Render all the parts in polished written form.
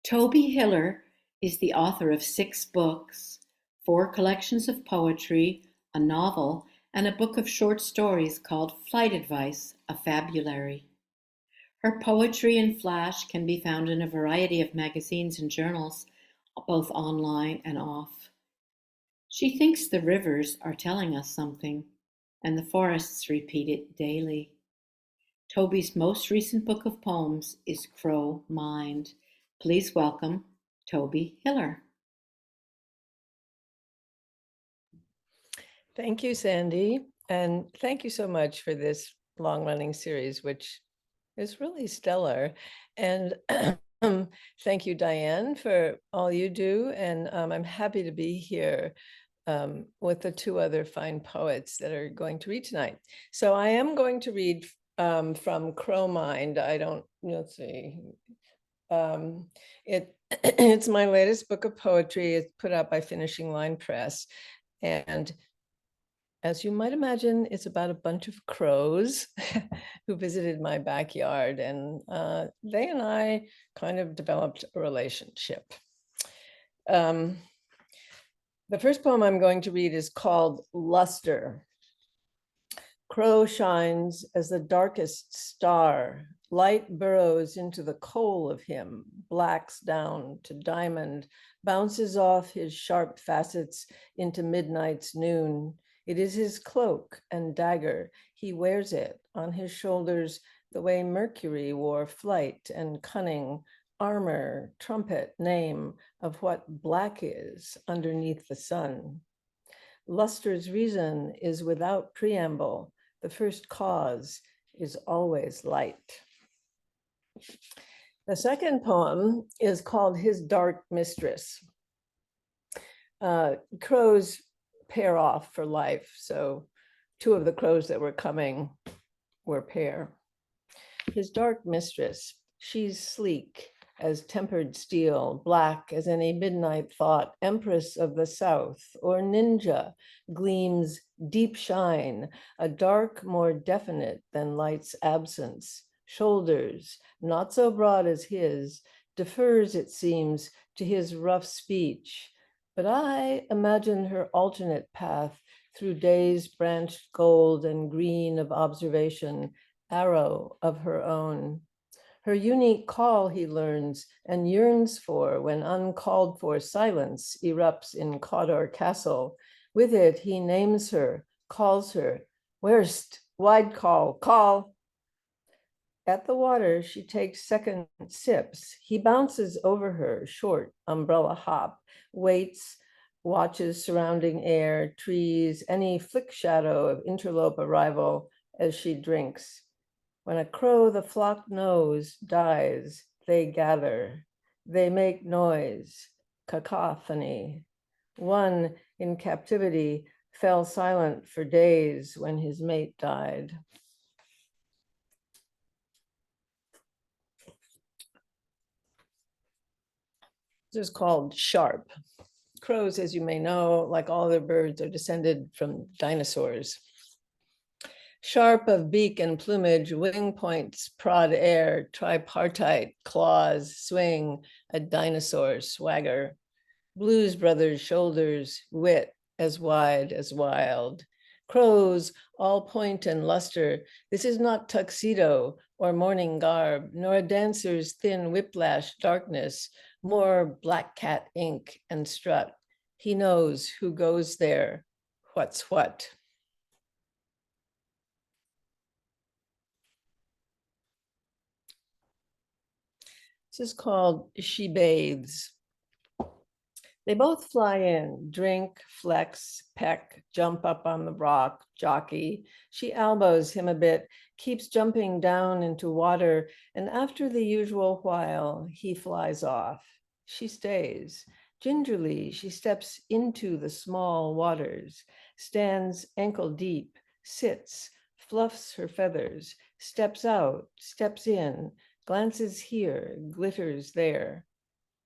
Tobey Hiller is the author of 6 books, 4 collections of poetry, a novel, and a book of short stories called Flight Advice, a Fabulary. Her poetry in Flash can be found in a variety of magazines and journals, both online and off. She thinks the rivers are telling us something, and the forests repeat it daily. Toby's most recent book of poems is Crow Mind. Please welcome Tobey Hiller. Thank you, Sandy. And thank you so much for this long-running series, which is really stellar. And thank you, Diane, for all you do. And I'm happy to be here with the 2 other fine poets that are going to read tonight. So I am going to read from Crow Mind. Let's see. It's my latest book of poetry. It's put out by Finishing Line Press. And as you might imagine, it's about a bunch of crows who visited my backyard, and they and I kind of developed a relationship. The first poem I'm going to read is called Luster. Crow shines as the darkest star. Light burrows into the coal of him, blacks down to diamond, bounces off his sharp facets into midnight's noon. It is his cloak and dagger. He wears it on his shoulders the way Mercury wore flight and cunning, armor, trumpet, name of what black is underneath the sun. Luster's reason is without preamble. The first cause is always light. The second poem is called His Dark Mistress. Crows pair off for life, so 2 of the crows that were coming were pair. His dark mistress, she's sleek as tempered steel, black as any midnight thought, empress of the south, or ninja, gleams deep shine, a dark more definite than light's absence, shoulders not so broad as his, defers, it seems, to his rough speech. But I imagine her alternate path through days branched gold and green of observation, arrow of her own. Her unique call he learns and yearns for when uncalled for silence erupts in Cawdor Castle. With it, he names her, calls her, "Where'st, wide call, call." At the water, she takes second sips. He bounces over her, short umbrella hop, waits, watches surrounding air, trees, any flick shadow of interlope arrival as she drinks. When a crow the flock knows dies, they gather. They make noise, cacophony. One in captivity fell silent for days when his mate died. This is called Sharp. Crows, as you may know, like all other birds, are descended from dinosaurs. Sharp of beak and plumage, wing points prod air, tripartite claws swing, a dinosaur swagger. Blues Brothers shoulders, wit as wide as wild. Crows, all point and luster. This is not tuxedo or morning garb, nor a dancer's thin whiplash darkness, more black cat ink and strut. He knows who goes there, what's what. This is called She Bathes. They both fly in, drink, flex, peck, jump up on the rock, jockey. She elbows him a bit, keeps jumping down into water, and after the usual while, he flies off. She stays. Gingerly, she steps into the small waters, stands ankle deep, sits, fluffs her feathers, steps out, steps in, glances here, glitters there.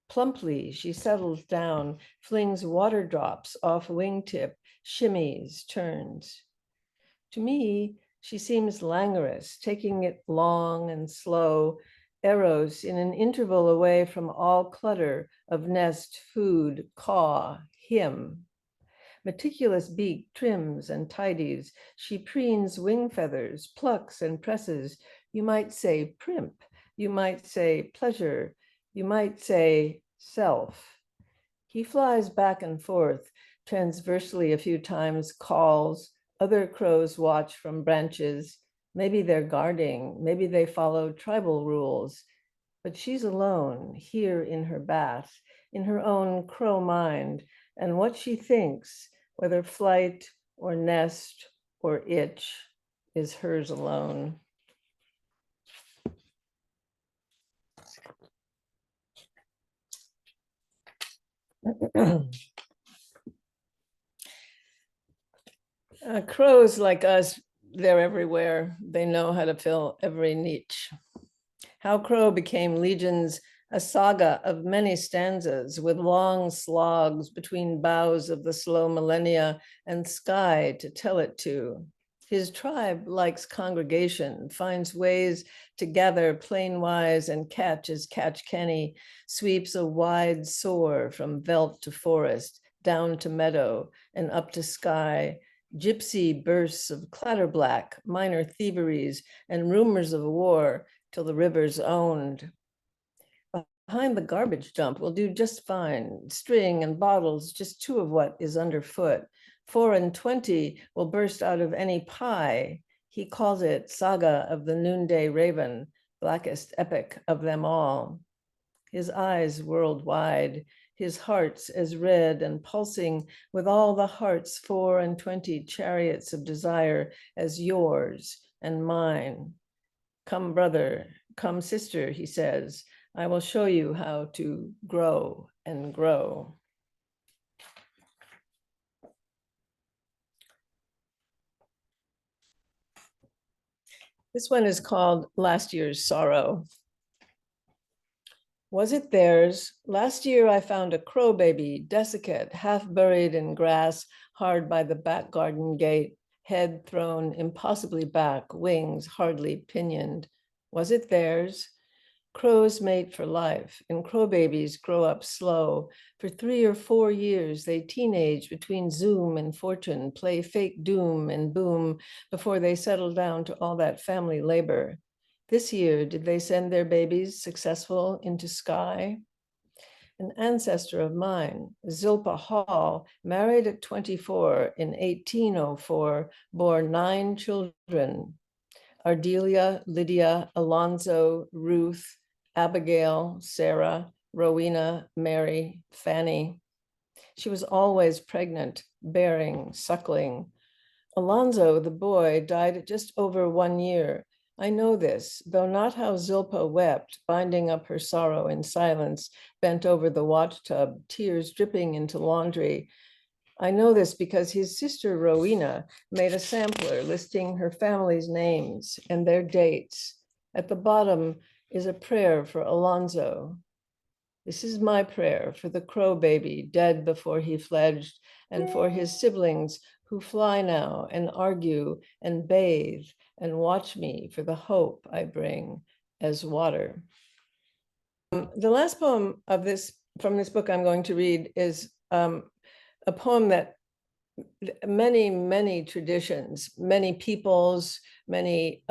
Plumply, she settles down, flings water drops off wingtip, shimmies, turns. To me, she seems languorous, taking it long and slow, Eros in an interval away from all clutter of nest, food, caw, him. Meticulous beak trims and tidies. She preens wing feathers, plucks and presses. You might say primp. You might say pleasure. You might say self. He flies back and forth transversely a few times, calls. Other crows watch from branches. Maybe they're guarding. Maybe they follow tribal rules. But she's alone here in her bath, in her own crow mind, and what she thinks, whether flight or nest or itch, is hers alone. Crows like us, they're everywhere. They know how to fill every niche. How Crow became Legion's a saga of many stanzas with long slogs between boughs of the slow millennia and sky to tell it to. His tribe likes congregation, finds ways to gather plain-wise and catch as catch Kenny, sweeps a wide soar from veldt to forest, down to meadow and up to sky, gypsy bursts of clatterblack, minor thieveries, and rumors of war till the river's owned. Behind the garbage dump will do just fine. String and bottles, just two of what is underfoot. 4 and 20 will burst out of any pie. He calls it Saga of the Noonday Raven, blackest epic of them all. His eyes worldwide, his heart's as red and pulsing with all the hearts 4 and 20 chariots of desire as yours and mine. Come, brother, come, sister, he says. I will show you how to grow and grow. This one is called Last Year's Sorrow. Was it theirs? Last year I found a crow baby, desiccate, half buried in grass, hard by the back garden gate, head thrown impossibly back, wings hardly pinioned. Was it theirs? Crows mate for life, and crow babies grow up slow. For 3 or 4 years, they teenage between Zoom and Fortune, play fake doom and boom before they settle down to all that family labor. This year, did they send their babies successful into sky? An ancestor of mine, Zilpa Hall, married at 24 in 1804, bore 9 children. Ardelia, Lydia, Alonzo, Ruth, Abigail, Sarah, Rowena, Mary, Fanny. She was always pregnant, bearing, suckling. Alonzo, the boy, died at just over 1 year. I know this, though not how Zilpa wept, binding up her sorrow in silence, bent over the watch tub, tears dripping into laundry. I know this because his sister Rowena made a sampler listing her family's names and their dates. At the bottom is a prayer for Alonzo. This is my prayer for the crow baby dead before he fledged, and for his siblings who fly now and argue and bathe and watch me for the hope I bring as water. The last poem of from this book I'm going to read is a poem that many traditions, many peoples, many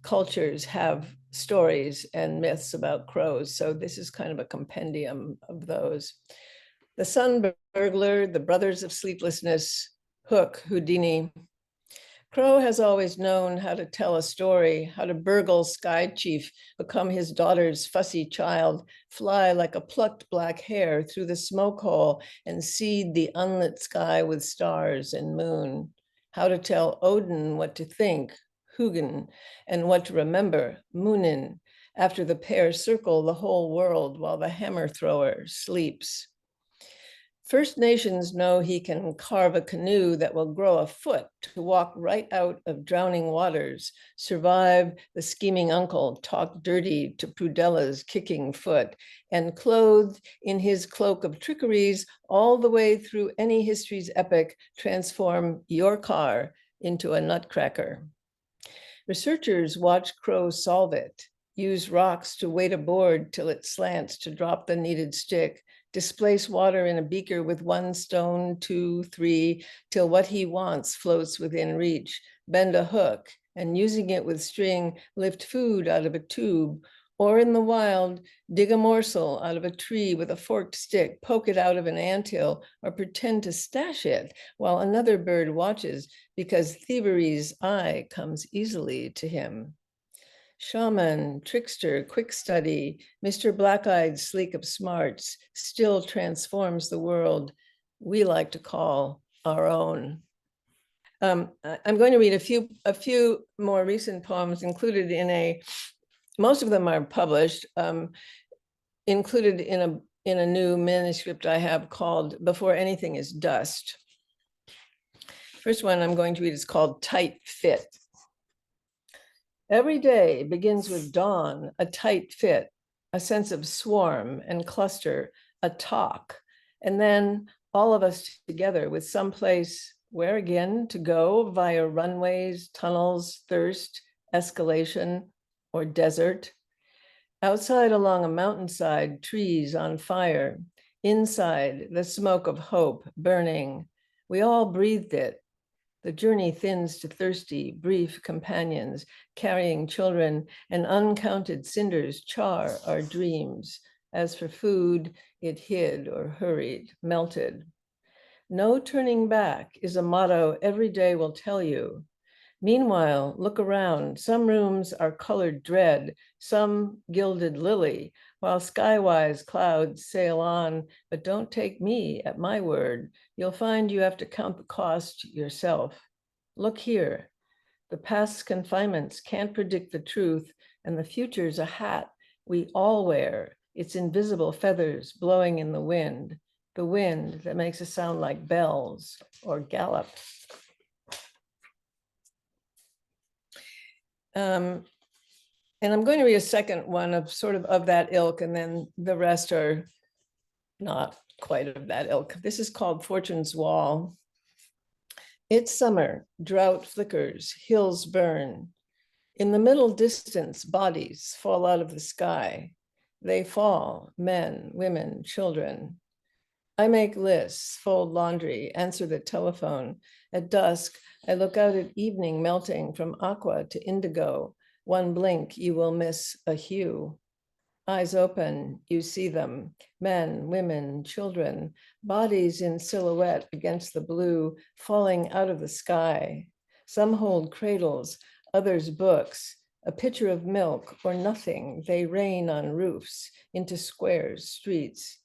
cultures have stories and myths about crows. So this is kind of a compendium of those. The Sun Burglar, the Brothers of Sleeplessness, Hook, Houdini. Crow has always known how to tell a story, how to burgle Sky Chief, become his daughter's fussy child, fly like a plucked black hair through the smoke hole and seed the unlit sky with stars and moon, how to tell Odin what to think, Hugin, and what to remember, Munin, after the pair circle the whole world while the hammer thrower sleeps. First Nations know he can carve a canoe that will grow a foot to walk right out of drowning waters, survive the scheming uncle, talk dirty to Prudella's kicking foot, and clothed in his cloak of trickeries all the way through any history's epic, transform your car into a nutcracker. Researchers watch Crow solve it. use rocks to weight a board till it slants to drop the needed stick, displace water in a beaker with 1 stone, 2, 3, till what he wants floats within reach, bend a hook, and using it with string, lift food out of a tube, or in the wild, dig a morsel out of a tree with a forked stick, poke it out of an anthill, or pretend to stash it while another bird watches, because thievery's eye comes easily to him. Shaman, trickster, quick study, Mr. Black-eyed, sleek of smarts, still transforms the world we like to call our own. I'm going to read a few more recent poems included in most of them are published, included in a new manuscript I have called Before Anything is Dust. First one I'm going to read is called Tight Fit. Every day begins with dawn, a tight fit, a sense of swarm and cluster, a talk, and then all of us together with some place where again to go via runways, tunnels, thirst, escalation, or desert. Outside along a mountainside, trees on fire. Inside, the smoke of hope burning. We all breathed it. The journey thins to thirsty, brief companions, carrying children, and uncounted cinders char our dreams. As for food, it hid or hurried, melted. No turning back is a motto every day will tell you. Meanwhile, look around. Some rooms are colored dread, some gilded lily, while skywise clouds sail on. But don't take me at my word. You'll find you have to count the cost yourself. Look here. The past's confinements can't predict the truth, and the future's a hat we all wear. Its invisible feathers blowing in the wind that makes a sound like bells or gallop. And I'm going to read a second one of sort of that ilk, and then the rest are not quite of that ilk. This is called Fortune's Wall. It's summer, drought flickers, hills burn. In the middle distance, bodies fall out of the sky. They fall, men, women, children. I make lists, fold laundry, answer the telephone. At dusk, I look out at evening melting from aqua to indigo. One blink, you will miss a hue. Eyes open, you see them, men, women, children, bodies in silhouette against the blue, falling out of the sky. Some hold cradles, others books, a pitcher of milk or nothing. They rain on roofs, into squares, streets.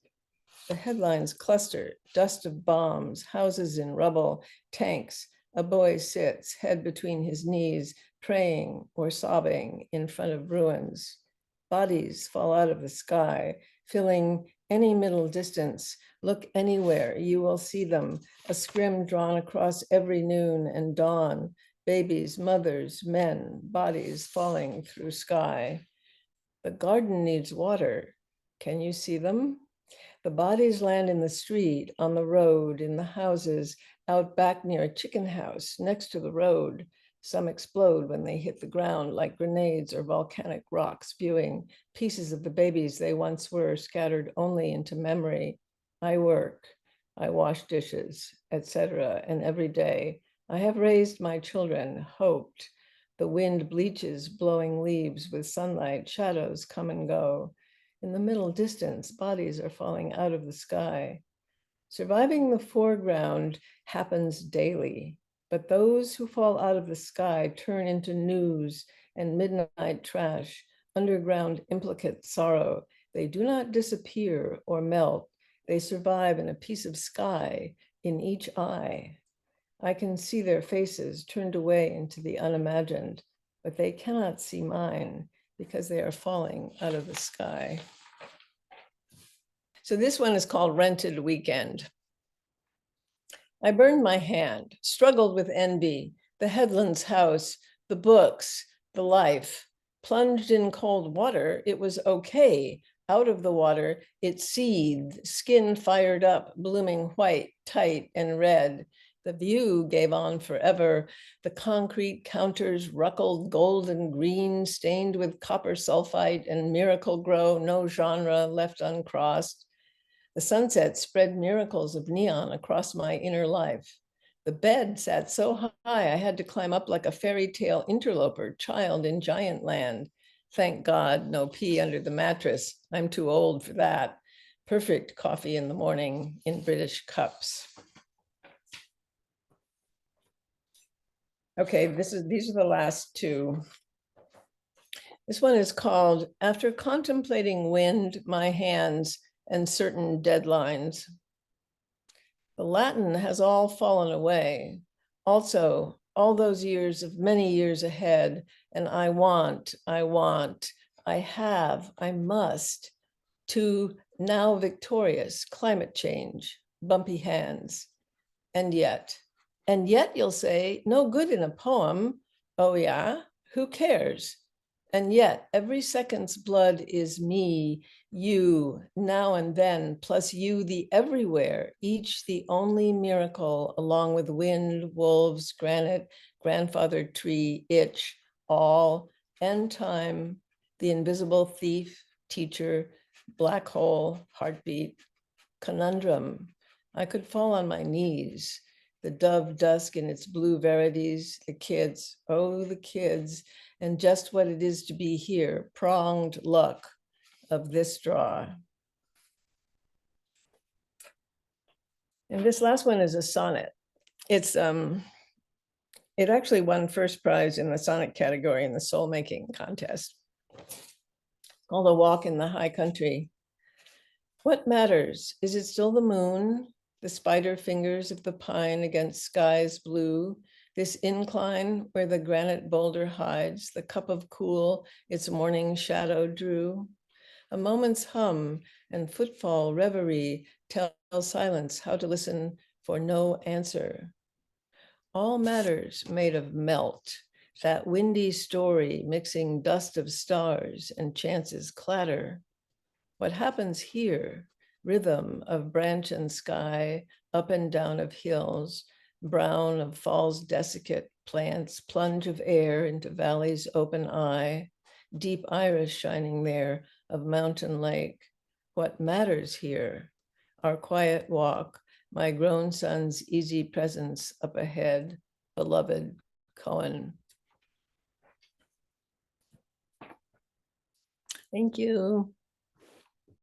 The headlines cluster, dust of bombs, houses in rubble, tanks. A boy sits, head between his knees, praying or sobbing in front of ruins. Bodies fall out of the sky, filling any middle distance. Look anywhere, you will see them. A scrim drawn across every noon and dawn. Babies, mothers, men, bodies falling through sky. The garden needs water. Can you see them? The bodies land in the street, on the road, in the houses, out back near a chicken house, next to the road. Some explode when they hit the ground like grenades or volcanic rocks, spewing pieces of the babies they once were, scattered only into memory. I work, I wash dishes, etc. And every day I have raised my children, hoped. The wind bleaches, blowing leaves with sunlight, shadows come and go. In the middle distance, bodies are falling out of the sky. Surviving the foreground happens daily, but those who fall out of the sky turn into news and midnight trash, underground implicate sorrow. They do not disappear or melt. They survive in a piece of sky in each eye. I can see their faces turned away into the unimagined, but they cannot see mine because they are falling out of the sky. So this one is called Rented Weekend. I burned my hand, struggled with envy, the Headlands house, the books, the life. Plunged in cold water, it was okay. Out of the water, it seethed, skin fired up, blooming white, tight, and red. The view gave on forever. The concrete counters ruckled gold and green, stained with copper sulfite and miracle grow, no genre left uncrossed. The sunset spread miracles of neon across my inner life. The bed sat so high, I had to climb up like a fairy tale interloper, child in giant land. Thank God, no pee under the mattress. I'm too old for that. Perfect coffee in the morning in British cups. Okay, these are the last two. This one is called After Contemplating Wind, My Hands, and Certain Deadlines. The Latin has all fallen away. Also, all those years of many years ahead, and I want, I have, I must, to now victorious climate change, bumpy hands. And yet you'll say, no good in a poem. Oh yeah, who cares? And yet every second's blood is me, you, now and then, plus you, the everywhere, each the only miracle, along with wind, wolves, granite, grandfather tree, itch, all, end time, the invisible thief, teacher, black hole, heartbeat, conundrum. I could fall on my knees. The dove dusk in its blue verities, the kids, oh, the kids, and just what it is to be here, pronged luck of this draw. And this last one is a sonnet. It actually won first prize in the sonnet category in the soul making contest, called A Walk in the High Country. What matters? Is it still the moon, the spider fingers of the pine against skies blue, this incline where the granite boulder hides, the cup of cool its morning shadow drew? A moment's hum and footfall reverie tell silence how to listen for no answer. All matters made of melt, that windy story mixing dust of stars and chance's clatter. What happens here? Rhythm of branch and sky, up and down of hills, brown of fall's desiccate plants, plunge of air into valley's open eye, deep iris shining there of mountain lake. What matters here? Our quiet walk, my grown son's easy presence up ahead, beloved Cohen. Thank you.